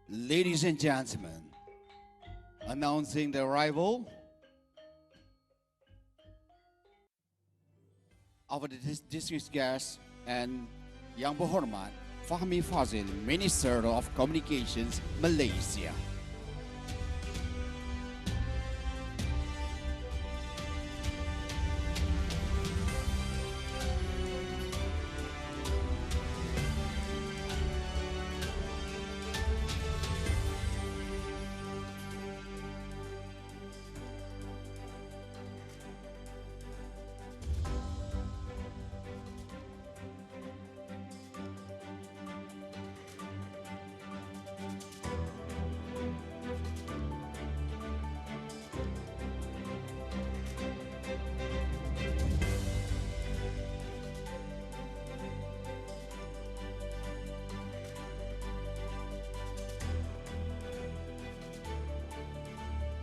Ladies and gentlemen, announcing the arrival of the distinguished guest and Yang Berhormat Fahmi Fadzil, Minister of Communications, Malaysia.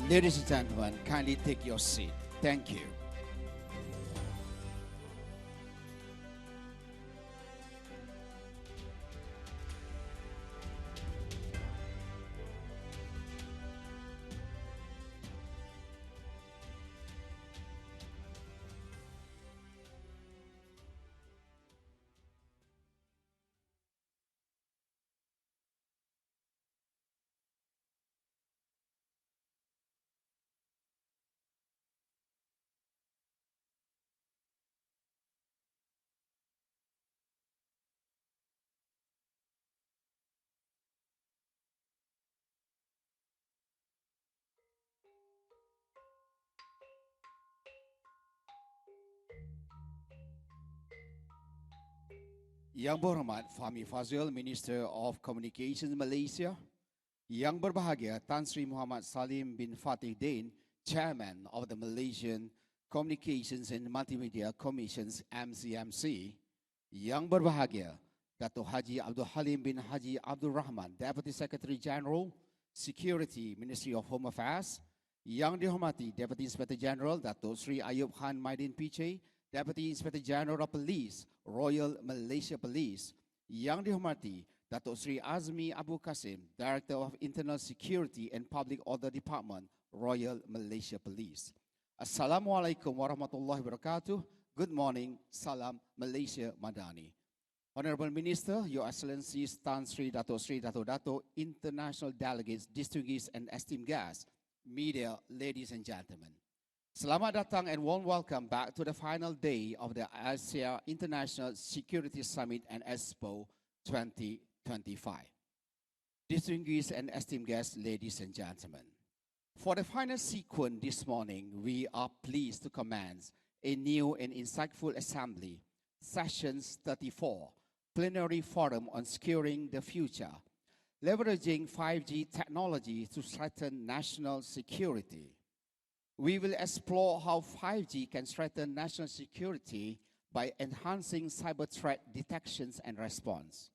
Ladies and gentlemen, kindly take your seat. Thank you. Yang Berhormat Fahmi Fadzil, Minister of Communications Malaysia. Yang berbahagia Tan Sri Muhammad Salim bin Fatih Din, Chairman of the Malaysian Communications and Multimedia Commission's MCMC. Yang berbahagia Dato' Haji Abdul Halim bin Haji Abdul Rahman, Deputy Secretary General, Security, Ministry of Home Affairs. Yang dihormati Deputy Inspector General Dato' Sri Ayub Khan Maidin PJ, Deputy Inspector General of Police, Royal Malaysia Police. Yang dihormati Dato' Sri Azmi Abu Qasim, Director of Internal Security and Public Order Department, Royal Malaysia Police. Assalamualaikum warahmatullahi wabarakatuh. Good morning. Salam Malaysia Madani. Honorable Minister, Your Excellencies Tan Sri Dato', international delegates, distinguished and esteemed guests, media, ladies and gentlemen. Selamat datang and warm welcome back to the final day of the AISSE International Security Summit and Expo 2025. Distinguished and esteemed guests, ladies and gentlemen. For the final sequence this morning, we are pleased to commence a new and insightful assembly, Sessions 34, Plenary Forum on Securing the Future, leveraging 5G technology to strengthen national security. We will explore how 5G can strengthen national security by enhancing cyber threat detections and response,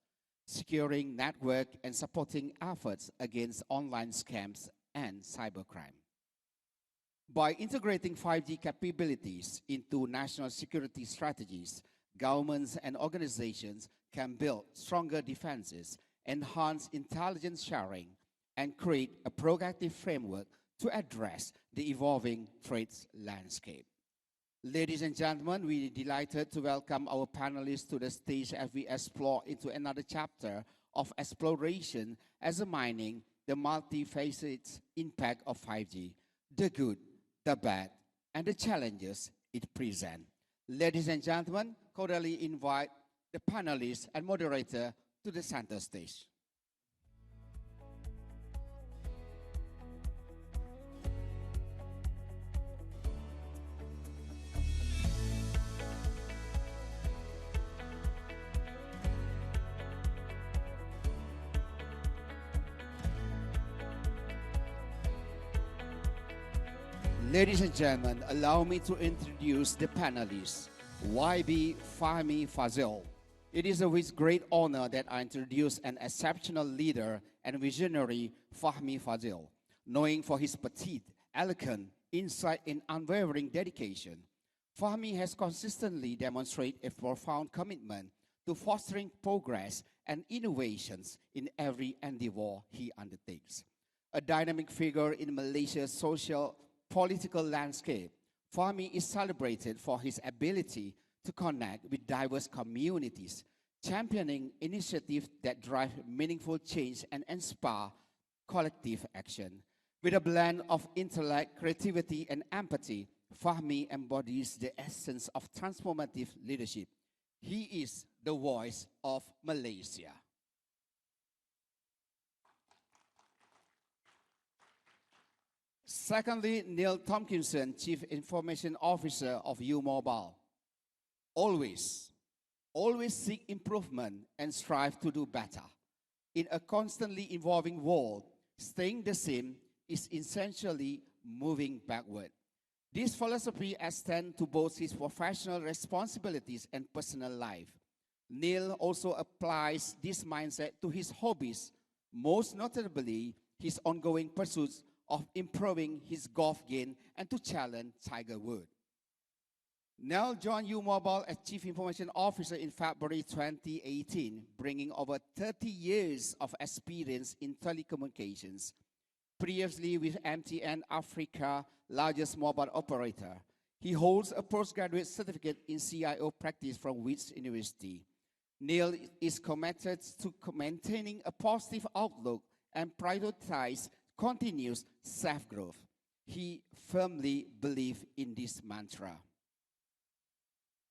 securing network and supporting efforts against online scams and cybercrime. By integrating 5G capabilities into national security strategies, governments and organizations can build stronger defenses, enhance intelligence sharing, and create a proactive framework to address the evolving threats landscape. Ladies and gentlemen, we are delighted to welcome our panelists to the stage as we explore into another chapter of exploration as a mining the multifaceted impact of 5G, the good, the bad, and the challenges it presents. Ladies and gentlemen, cordially invite the panelists and moderator to the center stage. Ladies and gentlemen, allow me to introduce the panelists. YB Fahmi Fadzil. It is with great honor that I introduce an exceptional leader and visionary, Fahmi Fadzil, known for his petite, elegant, insight, and unwavering dedication. Fahmi has consistently demonstrated a profound commitment to fostering progress and innovations in every endeavor he undertakes. A dynamic figure in Malaysia's social political landscape, Fahmi is celebrated for his ability to connect with diverse communities, championing initiatives that drive meaningful change and inspire collective action. With a blend of intellect, creativity, and empathy, Fahmi embodies the essence of transformative leadership. He is the voice of Malaysia. Secondly, Neil Tomkinson, Chief Information Officer of U-Mobile. Always seek improvement and strive to do better. In a constantly evolving world, staying the same is essentially moving backward. This philosophy extends to both his professional responsibilities and personal life. Neil also applies this mindset to his hobbies, most notably his ongoing pursuits of improving his golf game and to challenge Tiger Woods. Neil joined U-Mobile as Chief Information Officer in February 2018, bringing over 30 years of experience in telecommunications. Previously with MTN Africa, largest mobile operator, he holds a postgraduate certificate in CIO practice from Wits University. Neil is committed to maintaining a positive outlook and prioritize continuous self-growth. He firmly believes in this mantra.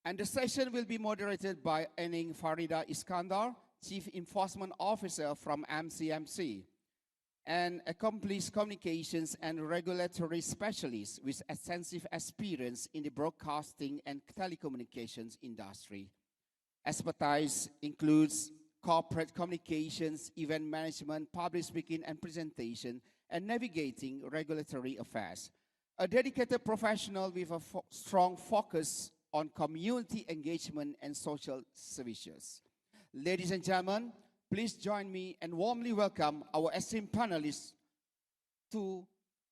And the session will be moderated by Eneng Faridah Iskandar, Chief Enforcement Officer from MCMC, an accomplished communications and regulatory specialist with extensive experience in the broadcasting and telecommunications industry. Expertise includes corporate communications, event management, public speaking and presentation, and navigating regulatory affairs. A dedicated professional with a strong focus on community engagement and social services. Ladies and gentlemen, please join me and warmly welcome our esteemed panelists to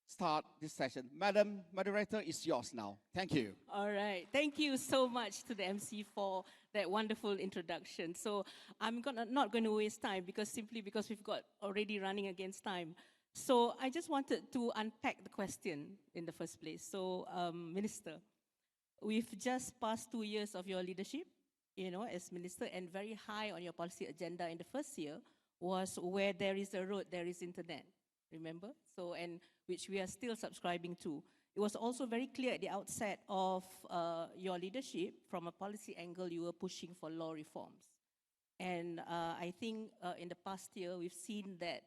start this session. Madam Moderator, it's yours now. Thank you. All right. Thank you so much to the MC for that wonderful introduction. So I'm not going to waste time simply because we've got already running against time. So I just wanted to unpack the question in the first place. So Minister, we've just passed 2 years of your leadership, as minister, and very high on your policy agenda in the first year was where there is a road, there is internet. Remember? So, and which we are still subscribing to. It was also very clear at the outset of your leadership, from a policy angle, you were pushing for law reforms. And I think in the past year, we've seen that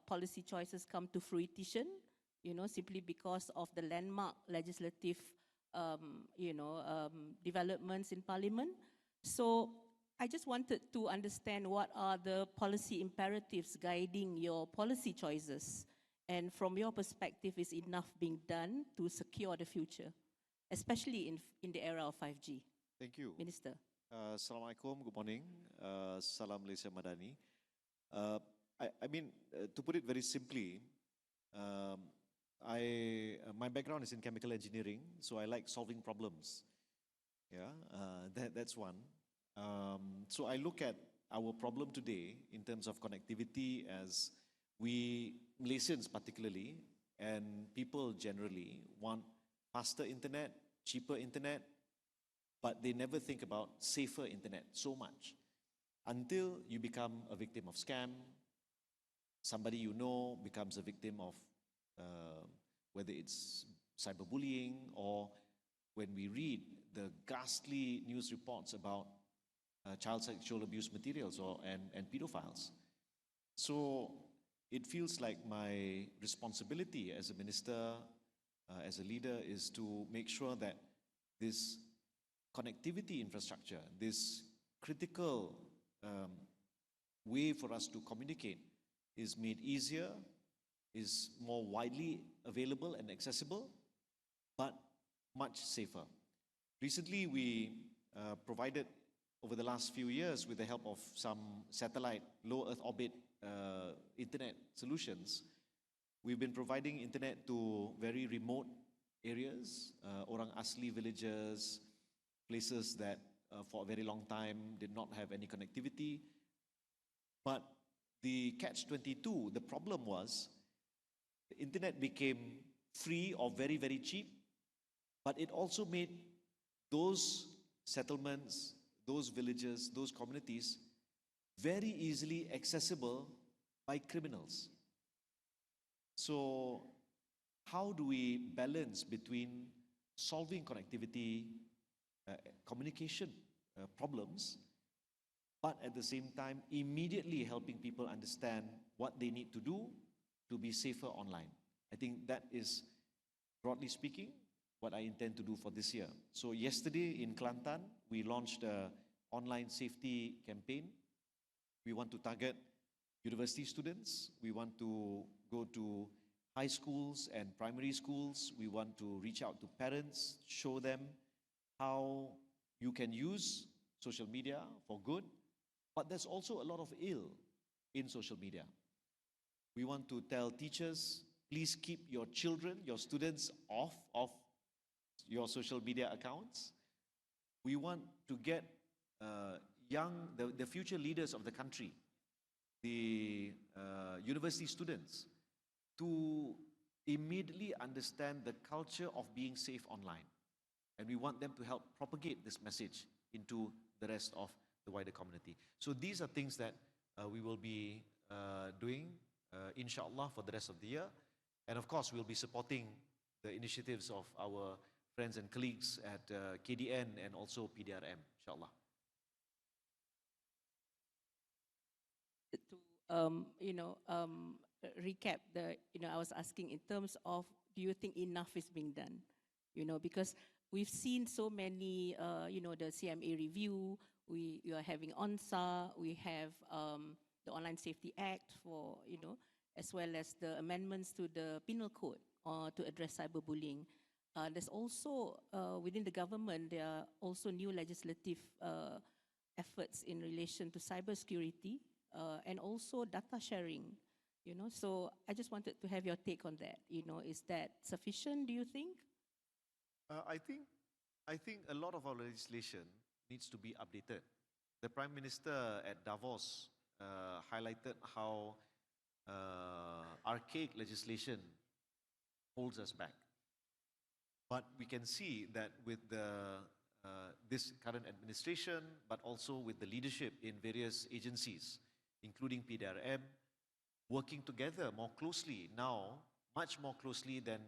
policy choices come to fruition, simply because of the landmark legislative, developments in Parliament. So I just wanted to understand what are the policy imperatives guiding your policy choices, and from your perspective, is enough being done to secure the future, especially in the era of 5G? Thank you. Minister. Assalamualaikum, good morning. Salam Malaysia Madani. I mean, to put it very simply, my background is in chemical engineering, so I like solving problems. Yeah, that's one. So I look at our problem today in terms of connectivity as we, Malaysians particularly, and people generally want faster internet, cheaper internet, but they never think about safer internet so much until you become a victim of scam, somebody you know becomes a victim of whether it's cyberbullying, or when we read the ghastly news reports about child sexual abuse materials and pedophiles. So it feels like my responsibility as a minister, as a leader, is to make sure that this connectivity infrastructure, this critical way for us to communicate, is made easier, is more widely available and accessible, but much safer. Recently, we provided, over the last few years, with the help of some satellite low Earth orbit internet solutions, we've been providing internet to very remote areas, orang asli villages, places that for a very long time, did not have any connectivity. But the catch-22, the problem was, the internet became free or very, very cheap, but it also made those settlements, those villages, those communities very easily accessible by criminals. So how do we balance between solving connectivity, communication problems, but at the same time immediately helping people understand what they need to do to be safer online? I think that is, broadly speaking, what I intend to do for this year. So yesterday in Kelantan, we launched an online safety campaign. We want to target university students. We want to go to high schools and primary schools. We want to reach out to parents, show them how you can use social media for good, but there's also a lot of ill in social media. We want to tell teachers, please keep your children, your students off of your social media accounts. We want to get the future leaders of the country, the university students, to immediately understand the culture of being safe online. And we want them to help propagate this message into the rest of the wider community. So these are things that we will be doing, inshallah, for the rest of the year. And of course, we'll be supporting the initiatives of our friends and colleagues at KDN and also PDRM, inshallah. To recap I was asking in terms of, do you think enough is being done? Because we've seen so many, the CMA review, we are having ONSA, we have the Online Safety Act for, as well as the amendments to the penal code to address cyberbullying. There's also, within the government, there are also new legislative efforts in relation to cybersecurity and also data sharing. So I just wanted to have your take on that. Is that sufficient, do you think? I think a lot of our legislation needs to be updated. The Prime Minister at Davos highlighted how archaic legislation holds us back. But we can see that with this current administration, but also with the leadership in various agencies, including PDRM, working together more closely now, much more closely than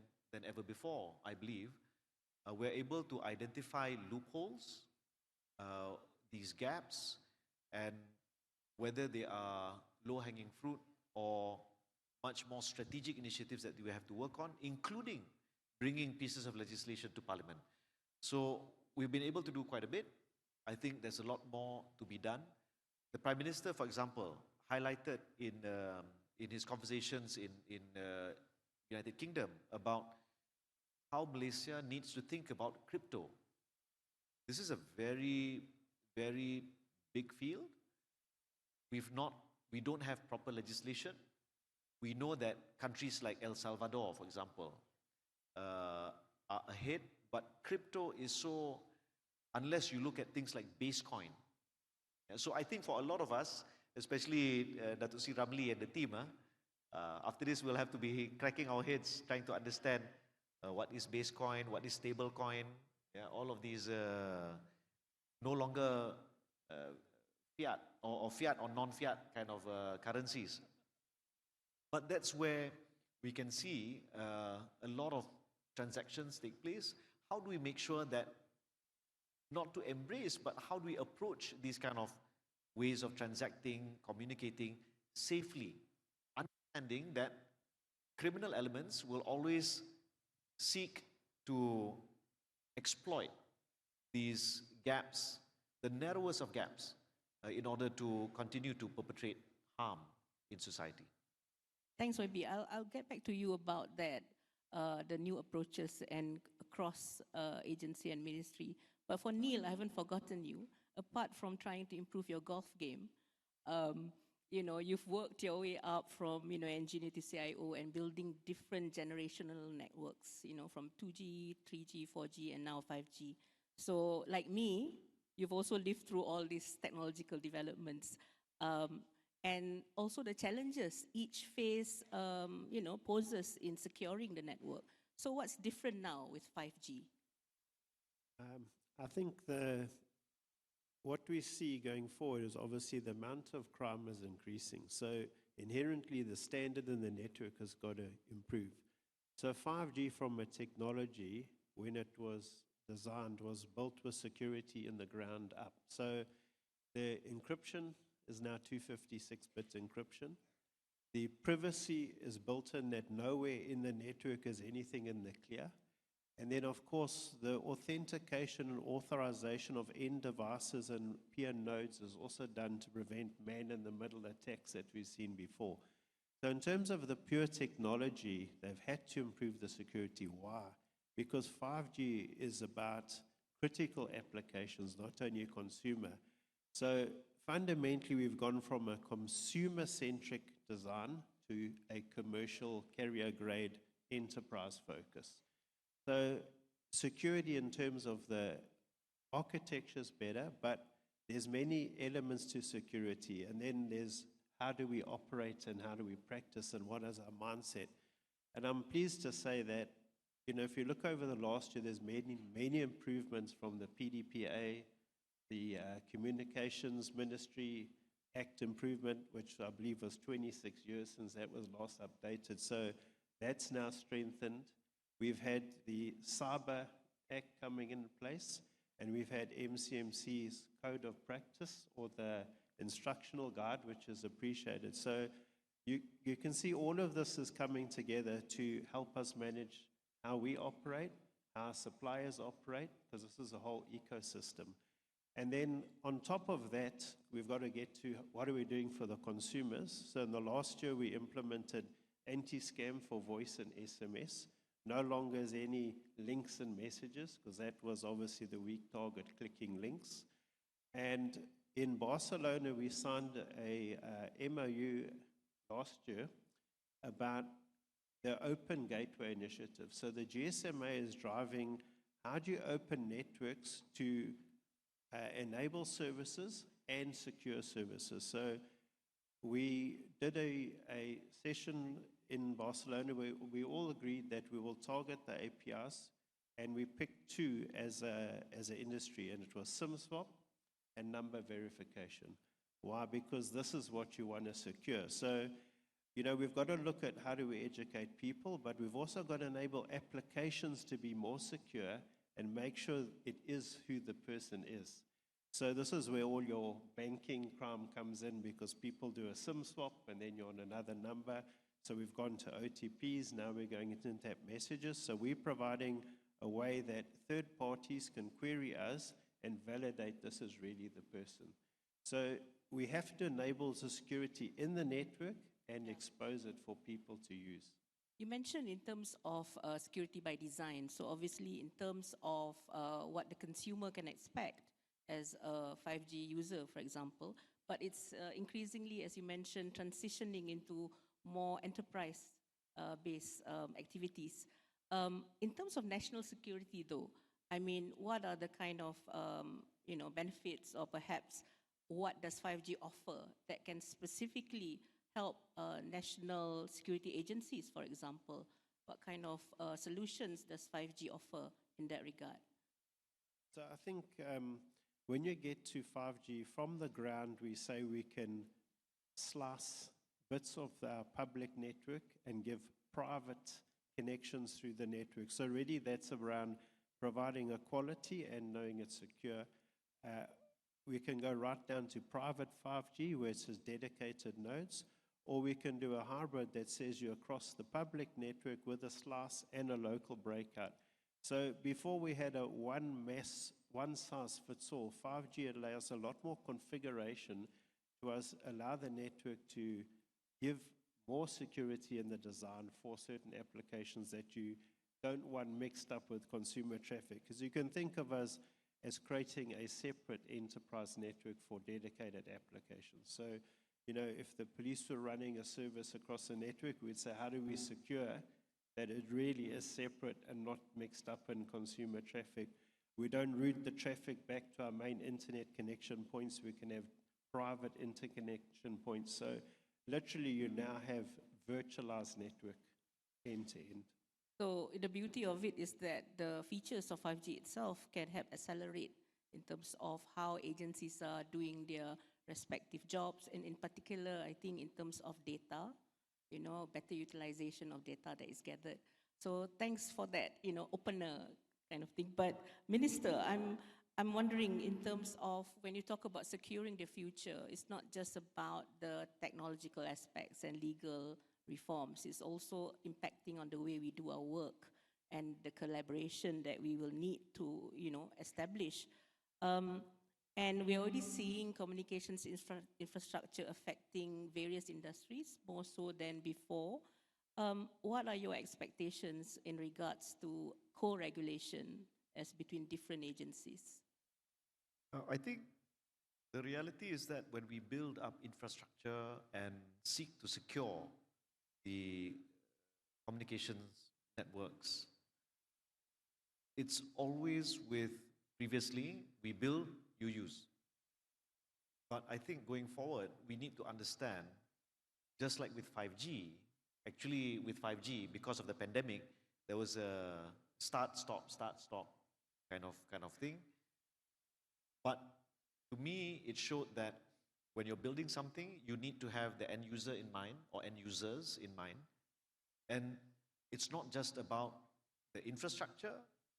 ever before, I believe, we're able to identify loopholes, these gaps, and whether they are low-hanging fruit or much more strategic initiatives that we have to work on, including bringing pieces of legislation to Parliament. So we've been able to do quite a bit. I think there's a lot more to be done. The Prime Minister, for example, highlighted in his conversations in United Kingdom about how Malaysia needs to think about crypto. This is a very, very big field. We don't have proper legislation. We know that countries like El Salvador, for example, are ahead, but crypto is so, unless you look at things like base coin. So I think for a lot of us, especially Datuk Sri Ramli and the team, after this we'll have to be cracking our heads trying to understand what is base coin, what is stable coin, all of these no longer fiat or fiat or non-fiat kind of currencies. But that's where we can see a lot of transactions take place. How do we make sure that not to embrace, but how do we approach these kind of ways of transacting, communicating safely, understanding that criminal elements will always seek to exploit these gaps, the narrowest of gaps, in order to continue to perpetrate harm in society. Thanks, YB. I'll get back to you about that, the new approaches and across agency and ministry. But for Neil, I haven't forgotten you. Apart from trying to improve your golf game, you've worked your way up from, engineer to CIO and building different generational networks, from 2G, 3G, 4G, and now 5G. So like me, you've also lived through all these technological developments. And also the challenges each phase, poses in securing the network. So what's different now with 5G? I think what we see going forward is obviously the amount of crime is increasing. So inherently the standard in the network has got to improve. So 5G from a technology, when it was designed, was built with security in the ground up. So the encryption is now 256-bit encryption. The privacy is built in that nowhere in the network is anything in the clear. And then, of course, the authentication and authorization of end devices and peer nodes is also done to prevent man-in-the-middle attacks that we've seen before. So in terms of the pure technology, they've had to improve the security. Why? Because 5G is about critical applications, not only consumer. So fundamentally, we've gone from a consumer-centric design to a commercial carrier-grade enterprise focus. So security in terms of the architecture is better, but there's many elements to security. And then there's how do we operate and how do we practice and what is our mindset. And I'm pleased to say that, if you look over the last year, there's many improvements from the PDPA, the Communications Ministry Act improvement, which I believe was 26 years since that was last updated. So that's now strengthened. We've had the Cyber Act coming into place, and we've had MCMC's Code of Practice, or the instructional guide, which is appreciated. So you can see all of this is coming together to help us manage how we operate, how our suppliers operate, because this is a whole ecosystem. And then on top of that, we've got to get to what are we doing for the consumers. So in the last year, we implemented anti-scam for voice and SMS. No longer is any links and messages, because that was obviously the weak target, clicking links. And in Barcelona, we signed a MOU last year about the Open Gateway Initiative. So the GSMA is driving how do you open networks to enable services and secure services. So we did a session in Barcelona where we all agreed that we will target the APIs, and we picked two as an industry, and it was SIM swap and number verification. Why? Because this is what you want to secure. So, we've got to look at how do we educate people, but we've also got to enable applications to be more secure and make sure it is who the person is. So this is where all your banking crime comes in, because people do a SIM swap and then you're on another number. So we've gone to OTPs, now we're going into tap messages. So we're providing a way that third parties can query us and validate this is really the person. So we have to enable the security in the network and expose it for people to use. You mentioned in terms of security by design, so obviously in terms of what the consumer can expect as a 5G user, for example, but it's increasingly, as you mentioned, transitioning into more enterprise-based activities. In terms of national security, though, I mean, what are the kind of benefits, or perhaps what does 5G offer that can specifically help national security agencies, for example? What kind of solutions does 5G offer in that regard? So I think when you get to 5G, from the ground, we say we can slice bits of our public network and give private connections through the network. So really that's around providing a quality and knowing it's secure. We can go right down to private 5G, where it says dedicated nodes, or we can do a hybrid that says you're across the public network with a slice and a local breakout. So before we had a one size fits all, 5G allows a lot more configuration to allow the network to give more security in the design for certain applications that you don't want mixed up with consumer traffic. Because you can think of us as creating a separate enterprise network for dedicated applications. So, if the police were running a service across the network, we'd say, how do we secure that it really is separate and not mixed up in consumer traffic? We don't route the traffic back to our main internet connection points. We can have private interconnection points. So literally you now have virtualized network end to end. So the beauty of it is that the features of 5G itself can help accelerate in terms of how agencies are doing their respective jobs, and in particular, I think in terms of data, better utilization of data that is gathered. So thanks for that, opener kind of thing. But Minister, I'm wondering in terms of when you talk about securing the future, it's not just about the technological aspects and legal reforms. It's also impacting on the way we do our work and the collaboration that we will need to, establish. And we're already seeing communications infrastructure affecting various industries more so than before. What are your expectations in regards to co-regulation as between different agencies? I think the reality is that when we build up infrastructure and seek to secure the communications networks, it's always with previously we build, you use. But I think going forward, we need to understand, just like with 5G, actually with 5G, because of the pandemic, there was a start, stop kind of thing. But to me, it showed that when you're building something, you need to have the end user in mind or end users in mind. And it's not just about the infrastructure,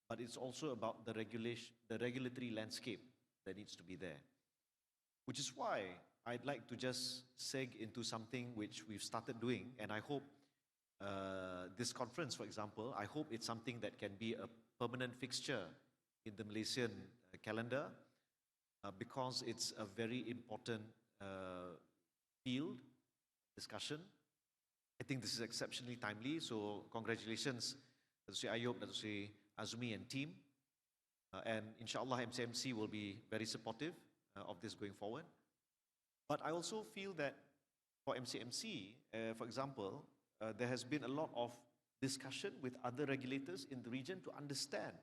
but it's also about the regulatory landscape that needs to be there. Which is why I'd like to just seg into something which we've started doing, and I hope this conference, for example, I hope it's something that can be a permanent fixture in the Malaysian calendar, because it's a very important field discussion. I think this is exceptionally timely, so congratulations, Datuk Sri Ayub, Datuk Sri Azmi and team. And inshallah, MCMC will be very supportive of this going forward. But I also feel that for MCMC, for example, there has been a lot of discussion with other regulators in the region to understand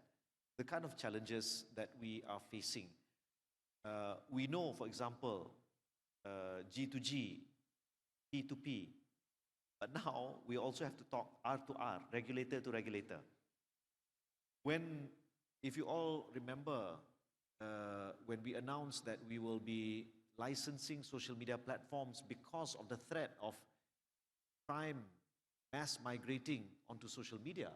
the kind of challenges that we are facing. We know, for example, G2G, P2P, but now we also have to talk R2R, regulator to regulator. If you all remember, when we announced that we will be licensing social media platforms because of the threat of crime mass migrating onto social media,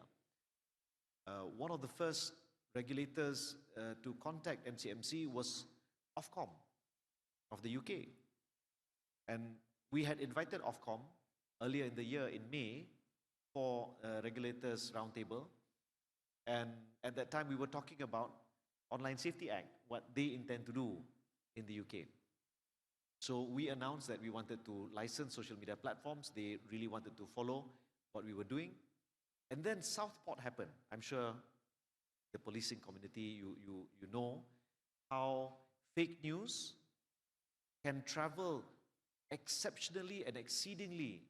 one of the first regulators to contact MCMC was Ofcom of the UK. And we had invited Ofcom earlier in the year in May for a regulators roundtable. And at that time, we were talking about Online Safety Act, what they intend to do in the UK. So we announced that we wanted to license social media platforms. They really wanted to follow what we were doing. And then Southport happened. I'm sure the policing community, you know how fake news can travel exceptionally and exceedingly,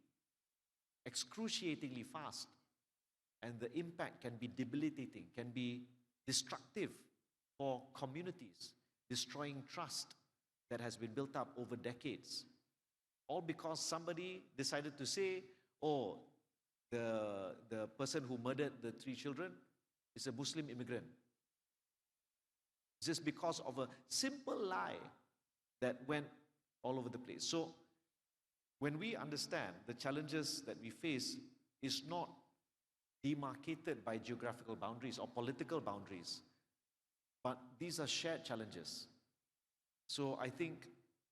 excruciatingly fast. And the impact can be debilitating, can be destructive for communities, destroying trust that has been built up over decades. All because somebody decided to say, oh, the person who murdered the 3 children is a Muslim immigrant. Just because of a simple lie that went all over the place. So when we understand the challenges that we face is not demarcated by geographical boundaries or political boundaries, but these are shared challenges. So I think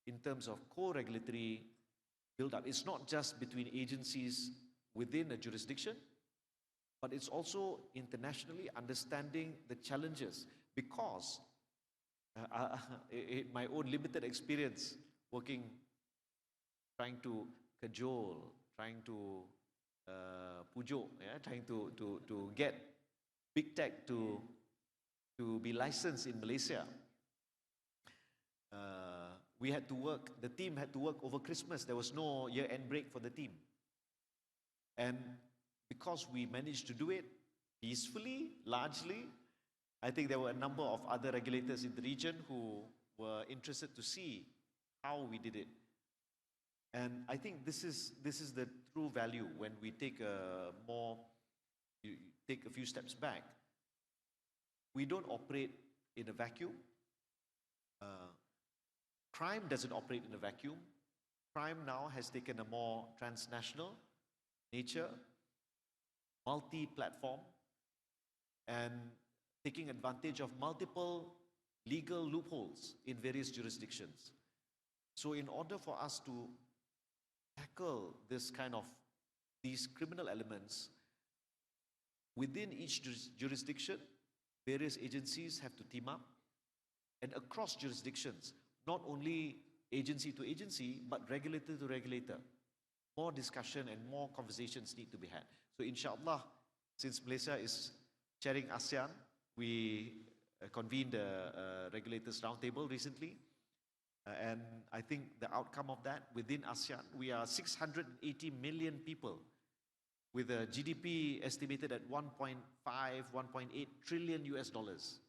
in terms of co-regulatory build-up, it's not just between agencies within a jurisdiction, but it's also internationally understanding the challenges, because in my own limited experience working, trying to cajole, trying to pujo, trying to get big tech to be licensed in Malaysia. We had to work, the team had to work over Christmas. There was no year-end break for the team. And because we managed to do it peacefully, largely, I think there were a number of other regulators in the region who were interested to see how we did it. And I think this is the true value when we take you take a few steps back. We don't operate in a vacuum. Crime doesn't operate in a vacuum. Crime now has taken a more transnational nature, multi-platform, and taking advantage of multiple legal loopholes in various jurisdictions. So in order for us to tackle this these criminal elements, within each jurisdiction, various agencies have to team up, and across jurisdictions, not only agency to agency, but regulator to regulator. More discussion and more conversations need to be had. So inshallah, since Malaysia is chairing ASEAN, we convened a regulators roundtable recently. And I think the outcome of that, within ASEAN, we are 680 million people with a GDP estimated at 1.5, 1.8 trillion US dollars.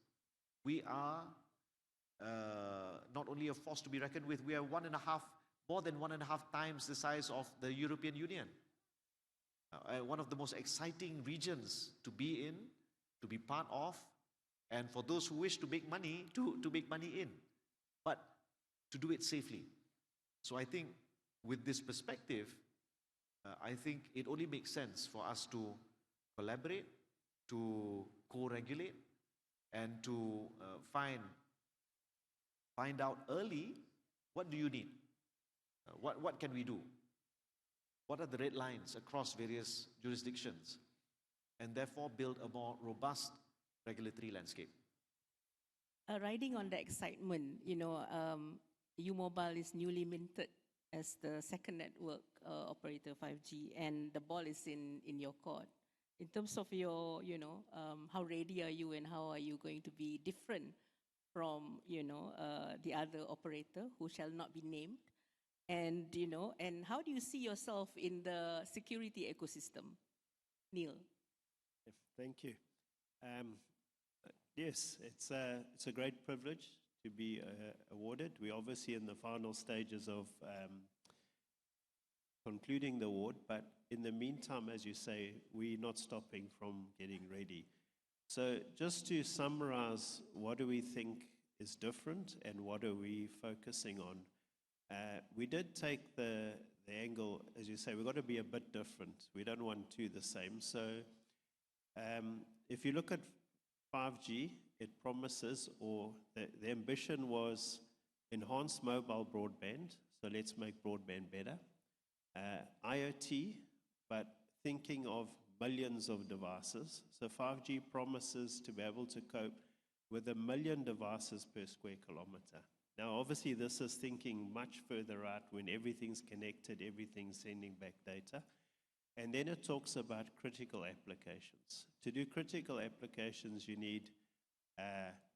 We are not only a force to be reckoned with, we are more than 1.5 times the size of the European Union. One of the most exciting regions to be in, to be part of, and for those who wish to make money, to make money in, but to do it safely. So I think with this perspective, I think it only makes sense for us to collaborate, to co-regulate, and to find out early, what do you need? What can we do? What are the red lines across various jurisdictions? And therefore build a more robust regulatory landscape. Riding on the excitement, U-Mobile is newly minted as the second network operator 5G, and the ball is in your court. In terms of your, how ready are you and how are you going to be different from, the other operator who shall not be named? And, and how do you see yourself in the security ecosystem? Neil. Thank you. Yes, it's a great privilege to be awarded. We're obviously in the final stages of concluding the award, but in the meantime, as you say, we're not stopping from getting ready. So just to summarize, what do we think is different and what are we focusing on? We did take the angle, as you say, we've got to be a bit different. We don't want two the same. So if you look at 5G, it promises, or the ambition was enhance mobile broadband, so let's make broadband better. IoT, but thinking of millions of devices. So 5G promises to be able to cope with 1 million devices per square kilometer. Now, obviously, this is thinking much further out when everything's connected, everything's sending back data. And then it talks about critical applications. To do critical applications, you need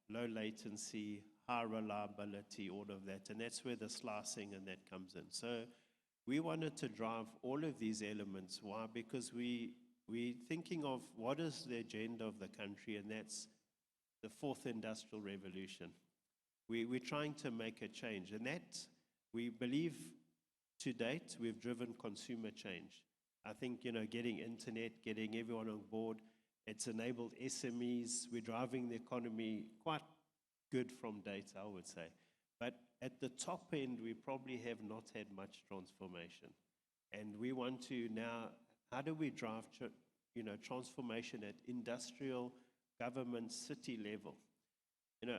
low latency, high reliability, all of that. And that's where the slicing and that comes in. So we wanted to drive all of these elements. Why? Because we're thinking of what is the agenda of the country, and that's the fourth industrial revolution. We're trying to make a change. And that, we believe, to date, we've driven consumer change. I think, getting internet, getting everyone on board, it's enabled SMEs. We're driving the economy quite good from data, I would say. But at the top end, we probably have not had much transformation. And we want to now, how do we drive transformation at industrial, government, city level?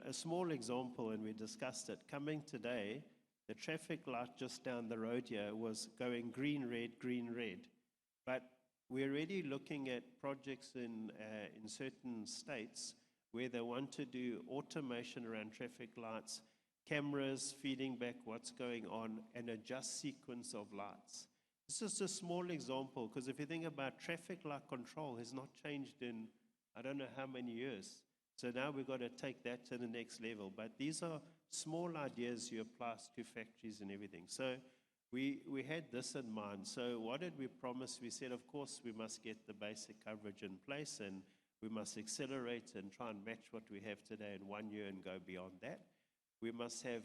A small example, and we discussed it, coming today, the traffic light just down the road here was going green, red. But we're already looking at projects in certain states where they want to do automation around traffic lights, cameras feeding back what's going on, and adjust sequence of lights. This is a small example, because if you think about traffic light control has not changed in I don't know how many years. So now we've got to take that to the next level. But these are small ideas you apply to factories and everything. So we had this in mind. So what did we promise? We said, of course, we must get the basic coverage in place, and We must accelerate and try and match what we have today in 1 year and go beyond that. We must have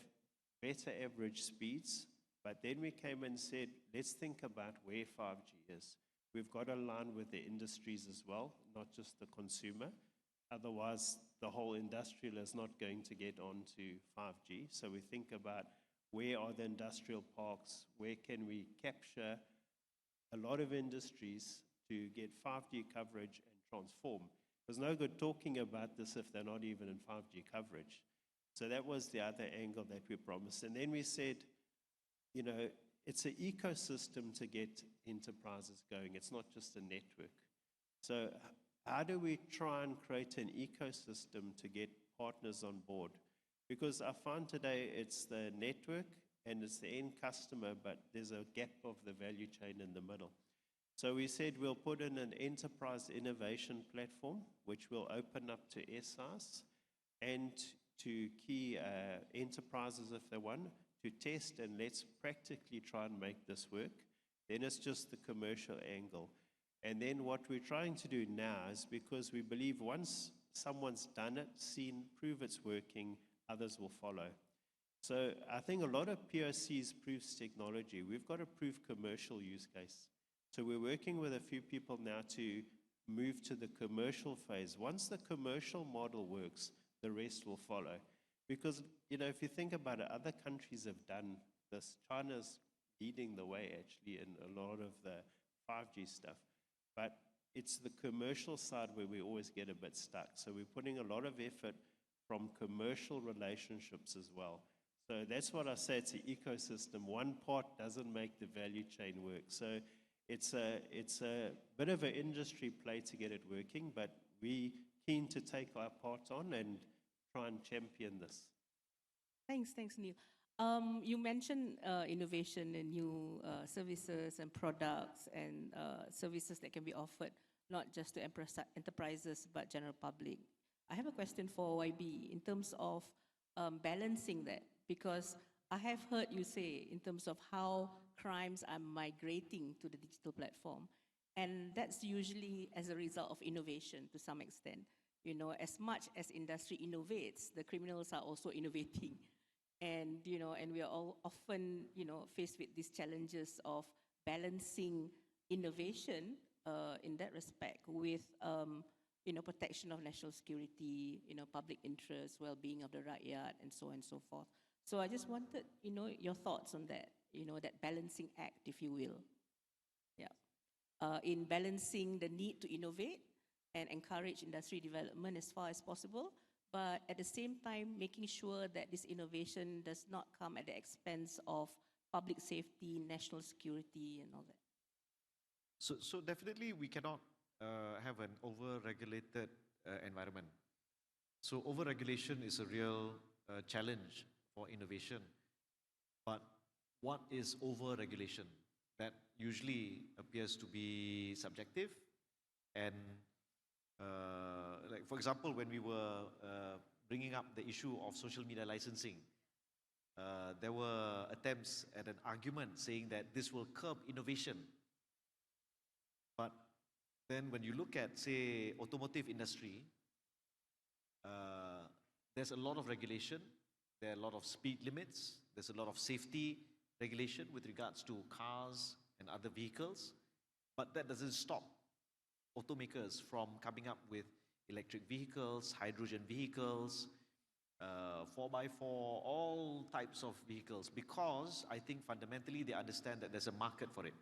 better average speeds, but then we came and said, let's think about where 5G is. We've got to align with the industries as well, not just the consumer. Otherwise, the whole industrial is not going to get onto 5G. So we think about where are the industrial parks, where can we capture a lot of industries to get 5G coverage and transform. There's no good talking about this if they're not even in 5G coverage. So that was the other angle that we promised. And then we said, you know, it's an ecosystem to get enterprises going. It's not just a network. So how do we try and create an ecosystem to get partners on board? Because I find today it's the network and it's the end customer, but there's a gap of the value chain in the middle. So we said we'll put in an enterprise innovation platform, which will open up to AISSE and to key enterprises if they want to test, and let's practically try and make this work. Then it's just the commercial angle. And then what we're trying to do now is, because we believe once someone's done it, seen, prove it's working, others will follow. So I think a lot of POCs proves technology. We've got to prove commercial use case. So we're working with a few people now to move to the commercial phase. Once the commercial model works, the rest will follow. Because, you know, if you think about it, other countries have done this. China's leading the way, actually, in a lot of the 5G stuff. But it's the commercial side where we always get a bit stuck. So we're putting a lot of effort from commercial relationships as well. So that's what I say, it's an ecosystem. One part doesn't make the value chain work. So it's a bit of an industry play to get it working, but we're keen to take our part on and try and champion this. Thanks, Neil. You mentioned innovation and new services and products and services that can be offered, not just to enterprises, but general public. I have a question for YB in terms of balancing that, because I have heard you say in terms of how crimes are migrating to the digital platform, and that's usually as a result of innovation to some extent. You know, as much as industry innovates, the criminals are also innovating. And, you know, and we are all often, you know, faced with these challenges of balancing innovation in that respect with, you know, protection of national security, you know, public interest, well-being of the rakyat, and so on and so forth. So I just wanted, you know, your thoughts on that, you know, that balancing act, if you will. Yeah. In balancing the need to innovate and encourage industry development as far as possible, but at the same time, making sure that this innovation does not come at the expense of public safety, national security, and all that. So definitely we cannot have an over-regulated environment. So over-regulation is a real challenge for innovation. But what is over-regulation? That usually appears to be subjective. And like, for example, when we were bringing up the issue of social media licensing, there were attempts at an argument saying that this will curb innovation. But then when you look at, say, automotive industry, there's a lot of regulation, there are a lot of speed limits, there's a lot of safety regulation with regards to cars and other vehicles, but that doesn't stop automakers from coming up with electric vehicles, hydrogen vehicles, 4x4, all types of vehicles, because I think fundamentally they understand that there's a market for it.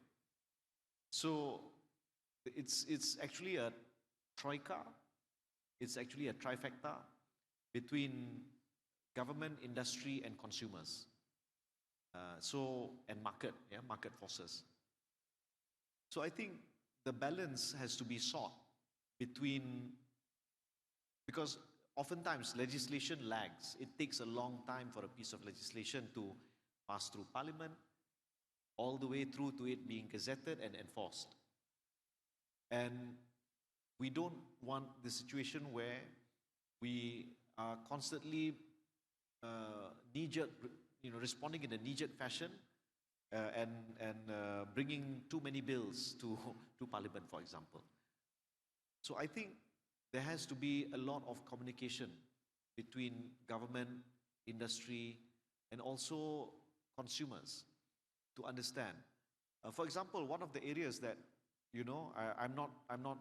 So it's actually a troika, it's actually a trifecta between government, industry, and consumers. And market, market forces. So I think the balance has to be sought between, because oftentimes legislation lags. It takes a long time for a piece of legislation to pass through Parliament, all the way through to it being gazetted and enforced. And we don't want the situation where we are constantly knee-jerk, responding in a knee-jerk fashion and bringing too many bills to Parliament, for example. So I think there has to be a lot of communication between government, industry, and also consumers to understand. For example, one of the areas that, you know, I'm not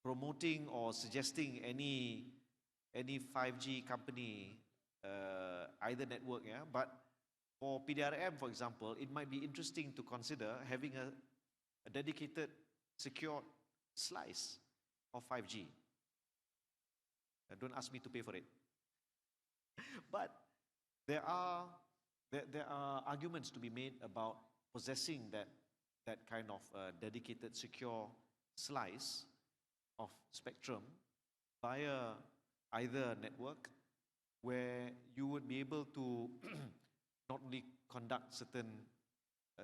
promoting or suggesting any 5G company, either network, yeah, but for PDRM, for example, it might be interesting to consider having a dedicated, secured slice of 5G. Don't ask me to pay for it. But there are arguments to be made about possessing that kind of dedicated, secure slice of spectrum via either network, where you would be able to not only conduct certain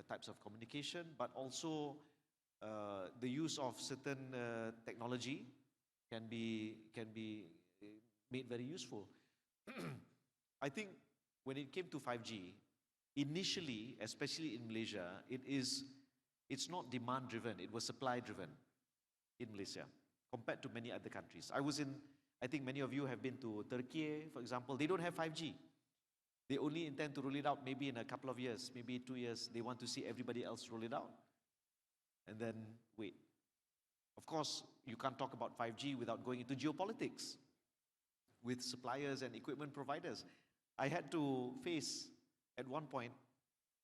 types of communication, but also the use of certain technology can be made very useful. I think when it came to 5G, initially, especially in Malaysia, it's not demand driven, it was supply driven in Malaysia compared to many other countries. I think many of you have been to Turkey, for example. They don't have 5G. They only intend to roll it out maybe in a couple of years, maybe 2 years. They want to see everybody else roll it out and then wait. Of course, you can't talk about 5G without going into geopolitics with suppliers and equipment providers. I had to face, at one point,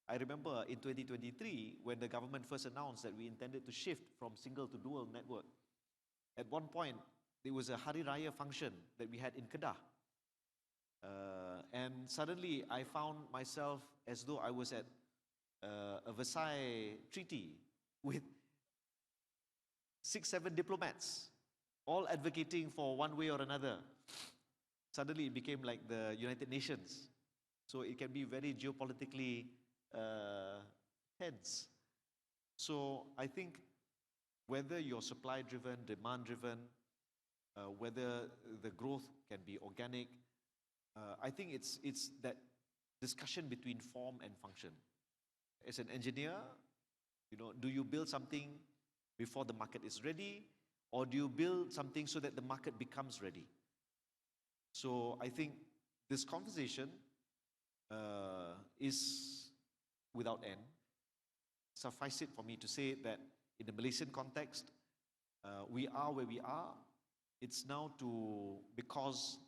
I remember in 2023, when the government first announced that we intended to shift from single to dual network. At one point, there was a Hari Raya function that we had in Kedah. And suddenly, I found myself as though I was at a Versailles treaty with 6, 7 diplomats, all advocating for one way or another. Suddenly, it became like the United Nations. So it can be very geopolitically tense. So I think whether you're supply-driven, demand-driven, whether the growth can be organic, I think it's that discussion between form and function. As an engineer, you know, do you build something before the market is ready, or do you build something so that the market becomes ready? So I think this conversation is without end. Suffice it for me to say that in the Malaysian context, we are where we are. It's now because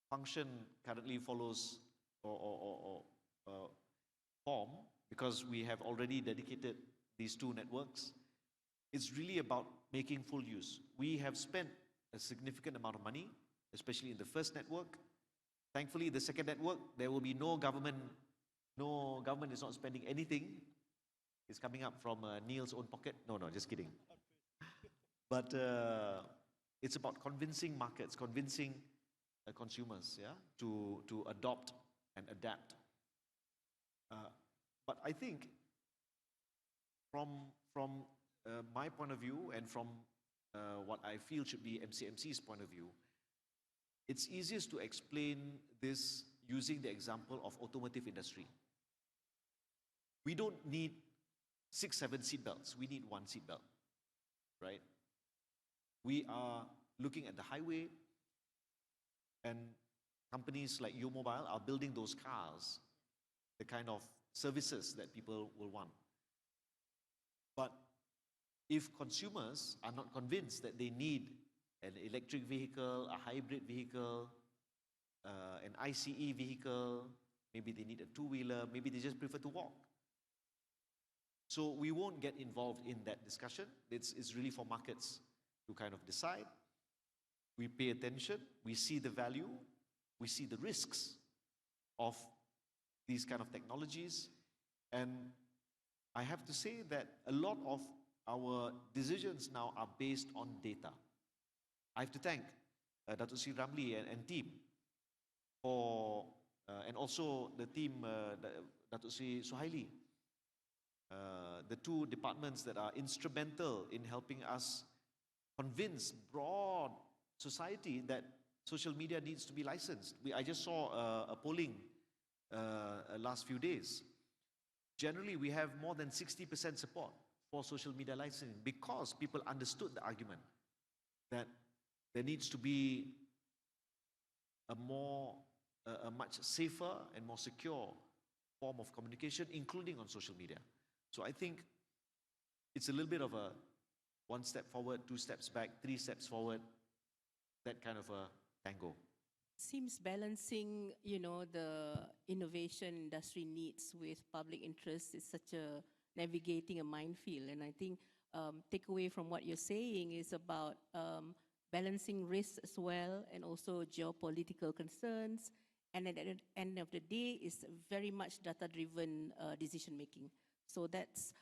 function currently follows or form, because we have already dedicated these 2 networks. It's really about making full use. We have spent a significant amount of money, especially in the first network. Thankfully, the second network, there will be no government is not spending anything. It's coming up from Neil's own pocket. No, just kidding. But it's about convincing markets, convincing consumers, yeah, to adopt and adapt. But I think from my point of view and from what I feel should be MCMC's point of view, it's easiest to explain this using the example of automotive industry. We don't need 6, 7 seat belts. We need 1 seat belt, right? We are looking at the highway, and companies like Mobile are building those cars, the kind of services that people will want. But if consumers are not convinced that they need an electric vehicle, a hybrid vehicle, an ICE vehicle, maybe they need a 2-wheeler, maybe they just prefer to walk. So we won't get involved in that discussion. It's really for markets to kind of decide. We pay attention, we see the value, we see the risks of these kind of technologies. And I have to say that a lot of our decisions now are based on data. I have to thank Datuk Sri Ramli and team for, and also the team, Datuk Sri Suhaili, the 2 departments that are instrumental in helping us convince broad society that social media needs to be licensed. I just saw a polling last few days. Generally, we have more than 60% support for social media licensing because people understood the argument that there needs to be a much safer and more secure form of communication, including on social media. So I think it's a little bit of a 1 step forward, 2 steps back, 3 steps forward, that kind of a tango. Seems balancing, the innovation industry needs with public interest is such a navigating a minefield. And I think takeaway from what you're saying is about balancing risks as well, and also geopolitical concerns. And at the end of the day, is very much data-driven decision making. So that's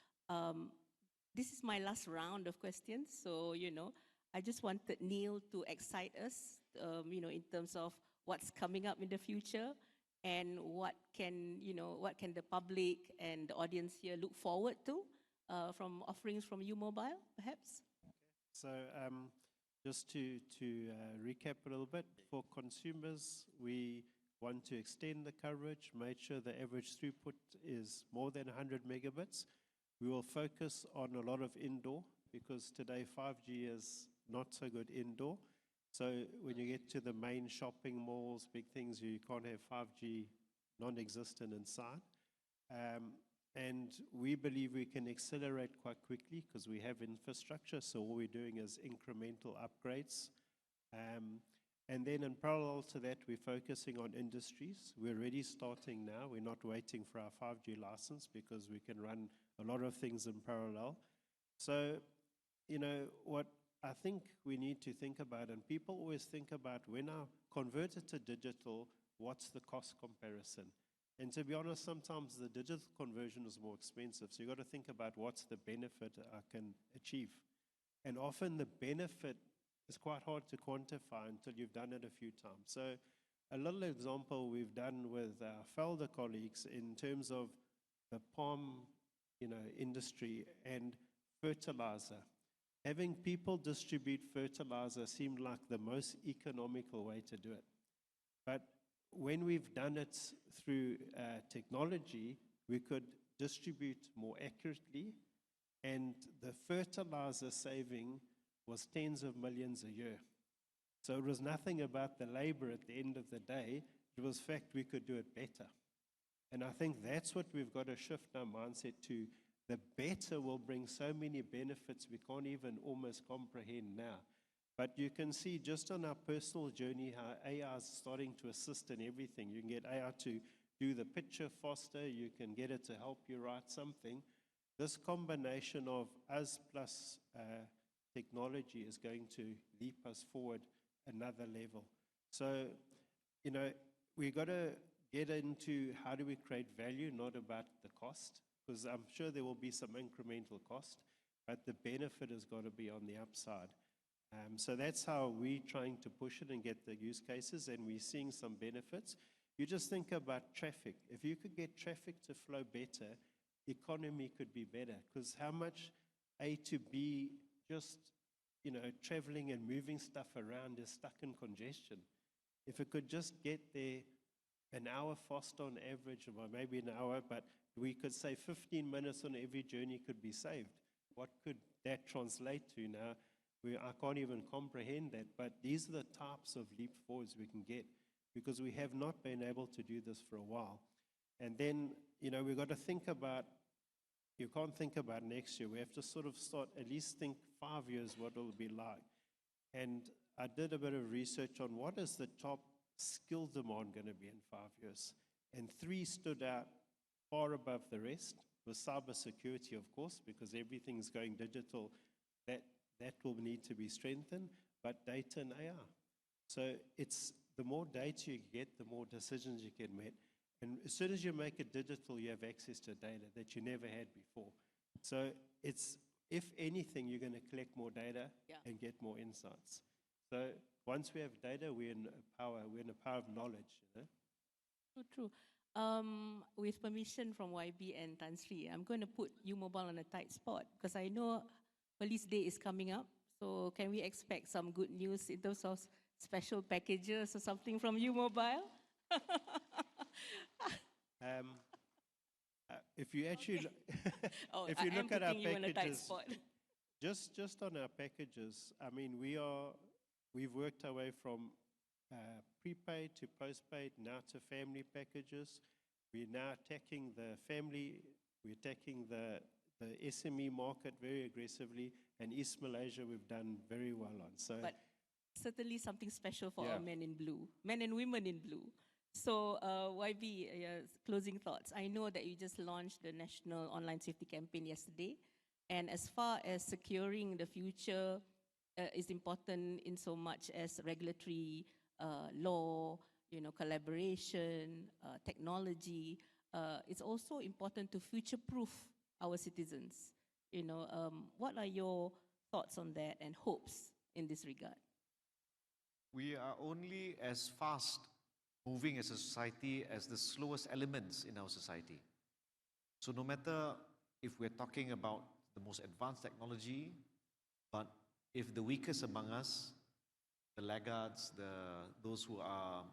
this is my last round of questions. So I just wanted Neil to excite us, in terms of what's coming up in the future, and what can the public and the audience here look forward to from offerings from U Mobile, perhaps? So just to recap a little bit, for consumers, we want to extend the coverage, make sure the average throughput is more than 100 megabits. We will focus on a lot of indoor, because today 5G is not so good indoor. So when you get to the main shopping malls, big things, you can't have 5G non-existent inside. And we believe we can accelerate quite quickly because we have infrastructure. So all we're doing is incremental upgrades. And then in parallel to that, we're focusing on industries. We're already starting now. We're not waiting for our 5G license because we can run a lot of things in parallel. So, what I think we need to think about, and people always think about, when I convert it to digital, what's the cost comparison? And to be honest, sometimes the digital conversion is more expensive. So you've got to think about what's the benefit I can achieve. And often the benefit is quite hard to quantify until you've done it a few times. So a little example we've done with our Felder colleagues in terms of the palm industry and fertilizer. Having people distribute fertilizer seemed like the most economical way to do it. But when we've done it through technology, we could distribute more accurately, and the fertilizer saving was tens of millions a year. So it was nothing about the labor at the end of the day. It was fact we could do it better. And I think that's what we've got to shift our mindset to. The better will bring so many benefits we can't even almost comprehend now. But you can see just on our personal journey how AI is starting to assist in everything. You can get AI to do the picture faster. You can get it to help you write something. This combination of us plus technology is going to leap us forward another level. So, we've got to get into how do we create value, not about the cost, because I'm sure there will be some incremental cost, but the benefit has got to be on the upside. So that's how we're trying to push it and get the use cases, and we're seeing some benefits. You just think about traffic. If you could get traffic to flow better, economy could be better, because how much A to B just, traveling and moving stuff around is stuck in congestion. If it could just get there an hour faster on average, or maybe an hour, but we could say 15 minutes on every journey could be saved. What could that translate to now? I can't even comprehend that, but these are the types of leap forwards we can get, because we have not been able to do this for a while. And then, we've got to think about, you can't think about next year. We have to sort of start, at least think 5 years what it'll be like. And I did a bit of research on what is the top skill demand going to be in 5 years. And 3 stood out far above the rest. Was cybersecurity, of course, because everything's going digital. That will need to be strengthened, but data and AI. So it's the more data you get, the more decisions you can make. And as soon as you make it digital, you have access to data that you never had before. So it's, if anything, you're going to collect more data and get more insights. So once we have data, we're in a power of knowledge. True. With permission from YB and Tan Sri, I'm going to put U Mobile on a tight spot, because I know Police Day is coming up. So can we expect some good news in terms of special packages or something from U Mobile? If you actually, Oh, if you I am look at our putting you in a tight packages, spot. just on our packages, I mean, we are we've worked our way from prepaid to postpaid, now to family packages. We're now attacking the family, we're attacking the SME market very aggressively, and East Malaysia we've done very well on. So, But certainly something special for Yeah. our men in blue, men and women in blue. So YB, closing thoughts. I know that you just launched the National Online Safety Campaign yesterday. And as far as securing the future is important in so much as regulatory law, collaboration, technology, it's also important to future-proof our citizens. What are your thoughts on that and hopes in this regard? We are only as fast moving as a society as the slowest elements in our society. So no matter if we're talking about the most advanced technology, but if the weakest among us, the laggards, those who are,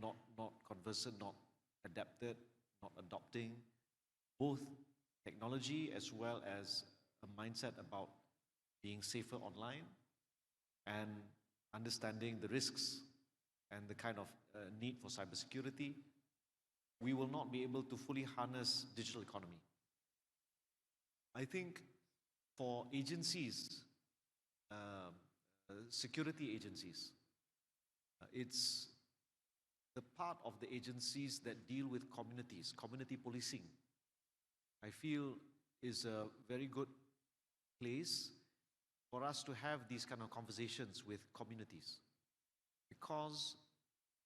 not conversant, not adapted, not adopting, both technology as well as a mindset about being safer online and understanding the risks and the kind of need for cybersecurity, we will not be able to fully harness digital economy. I think for agencies, security agencies, it's the part of the agencies that deal with communities, community policing, I feel is a very good place for us to have these kind of conversations with communities. Because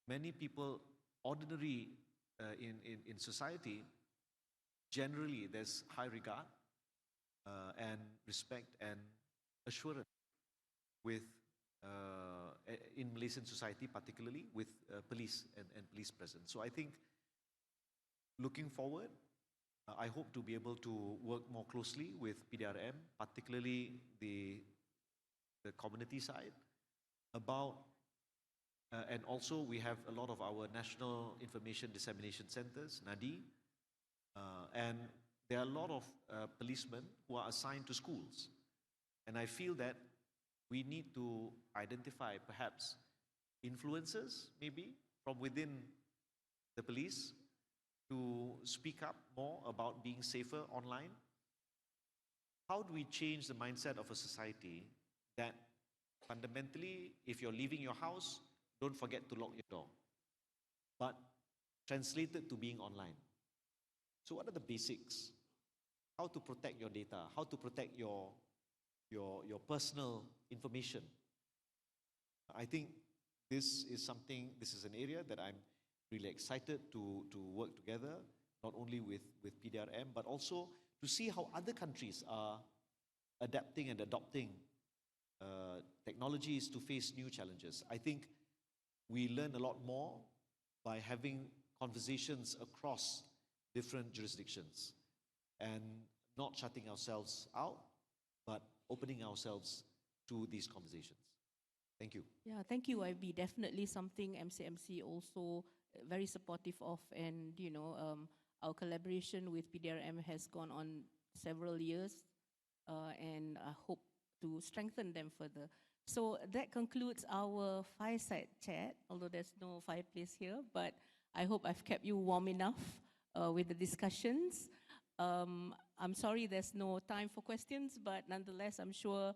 many people, ordinary in society, generally there's high regard and respect and assurance with, in Malaysian society particularly, with police and police presence. So I think looking forward, I hope to be able to work more closely with PDRM, particularly the community side, about, and also we have a lot of our National Information Dissemination Centers, NADI, and there are a lot of policemen who are assigned to schools. And I feel that we need to identify perhaps influencers, maybe, from within the police to speak up more about being safer online. How do we change the mindset of a society that fundamentally, if you're leaving your house, don't forget to lock your door, but translated to being online? So what are the basics? How to protect your data, how to protect your personal information. I think this is an area that I'm really excited to work together, not only with PDRM, but also to see how other countries are adapting and adopting technologies to face new challenges. I think we learn a lot more by having conversations across different jurisdictions and not shutting ourselves out, but opening ourselves to these conversations. Thank you. Yeah, thank you, IB. Definitely something MCMC also very supportive of, and our collaboration with PDRM has gone on several years, and I hope to strengthen them further. So that concludes our fireside chat, although there's no fireplace here, but I hope I've kept you warm enough with the discussions. I'm sorry there's no time for questions, but nonetheless, I'm sure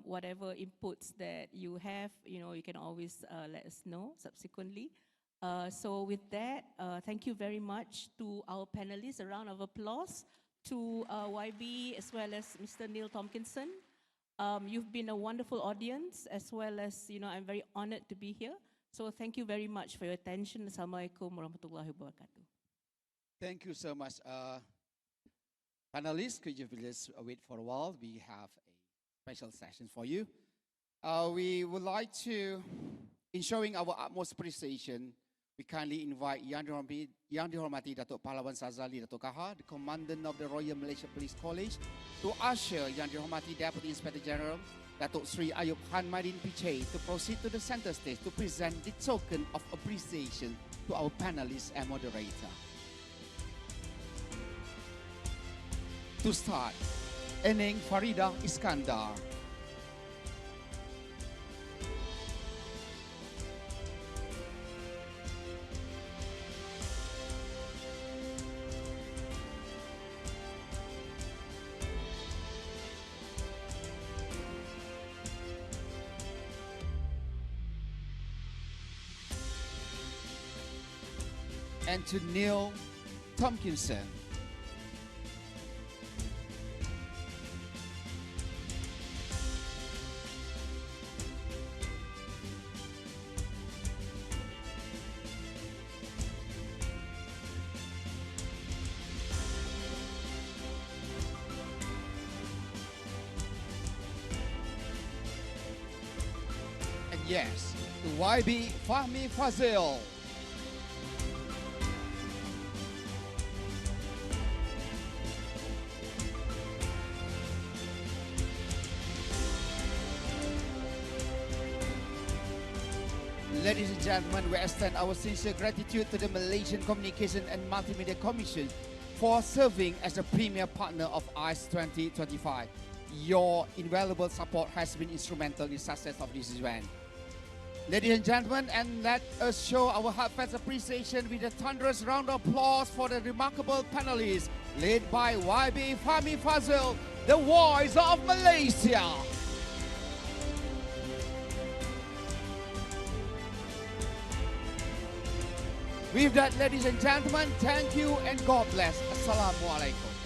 whatever inputs that you have, you can always let us know subsequently. So with that, thank you very much to our panelists. A round of applause to YB as well as Mr. Neil Tomkinson. You've been a wonderful audience, as well as, I'm very honored to be here. So thank you very much for your attention. Assalamualaikum warahmatullahi wabarakatuh. Thank you so much. Panelists, could you please wait for a while? We have a special session for you. We would like to, in showing our utmost appreciation, we kindly invite Yang Dihormati Datuk Pahlawan Sazali Datuk Kahar, the Commandant of the Royal Malaysia Police College, to usher Yang Dihormati Deputy Inspector General Datuk Sri Ayub Hanmadin Pichai to proceed to the center stage to present the token of appreciation to our panelists and moderator. To start, Eneng Faridah Iskandar. and to Neil Tomkinson. And yes, to YB Fahmi Fadzil. Ladies and gentlemen, we extend our sincere gratitude to the Malaysian Communication and Multimedia Commission for serving as a premier partner of AISSE 2025. Your invaluable support has been instrumental in the success of this event. Ladies and gentlemen, and let us show our heartfelt appreciation with a thunderous round of applause for the remarkable panelists led by YB Fahmi Fadzil, the voice of Malaysia. With that, ladies and gentlemen, thank you and God bless. Assalamualaikum.